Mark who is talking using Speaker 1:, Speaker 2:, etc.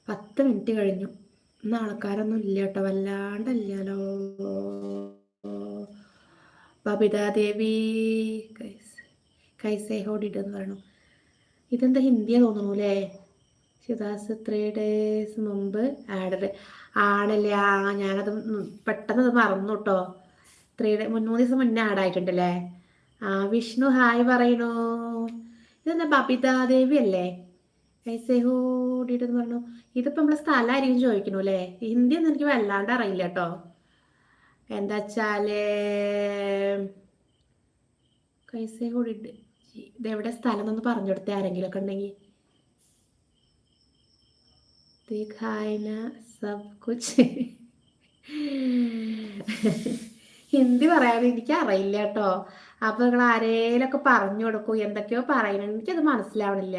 Speaker 1: 10 minute കഴിഞ്ഞു. ഇന്ന് ആൾക്കാരൊന്നും ഇല്ല കേട്ടോ, വല്ലാണ്ടല്ലോ. ബബിതാദേവി കൈസേ ഹോഡിട്ടെന്ന് പറയണു. ഇതെന്താ ഹിന്ദിയാ തോന്നുന്നു അല്ലേ? ശിവദാസ് 3 ഡേയ്സ് മുമ്പ് ആഡഡ് ആണല്ലേ. ഞാനത് പെട്ടെന്ന് അത് മറന്നു കേട്ടോ. 3 ദിവസം മുന്നേ ആഡായിട്ടുണ്ടല്ലേ. വിഷ്ണു ഹായ് പറയണു. ഇതെന്താ ബബിതാദേവി അല്ലേ? കൈസേ ഹോഡിട്ടെന്ന് പറഞ്ഞു. ഇതിപ്പോ നമ്മളെ സ്ഥലമായിരിക്കും ചോദിക്കണു അല്ലേ. ഹിന്ദി ഒന്നും എനിക്ക് വല്ലാണ്ട് അറിയില്ല കേട്ടോ. എന്താ വെച്ചാല് കൈസേ ഹോഡിട്ട് ഇതെവിടെ സ്ഥലം എന്നൊന്ന് പറഞ്ഞു കൊടുത്തേ ആരെങ്കിലും ഒക്കെ ഉണ്ടെങ്കിൽ. ദിഖായന സബ് കുച്ച് ഹിന്ദി പറയാതെ എനിക്ക് അറിയില്ല കേട്ടോ. അപ്പൊ നിങ്ങൾ ആരേലൊക്കെ പറഞ്ഞു കൊടുക്കൂ. എന്തൊക്കെയോ പറയുന്നുണ്ട്, എനിക്കത് മനസ്സിലാവണില്ല.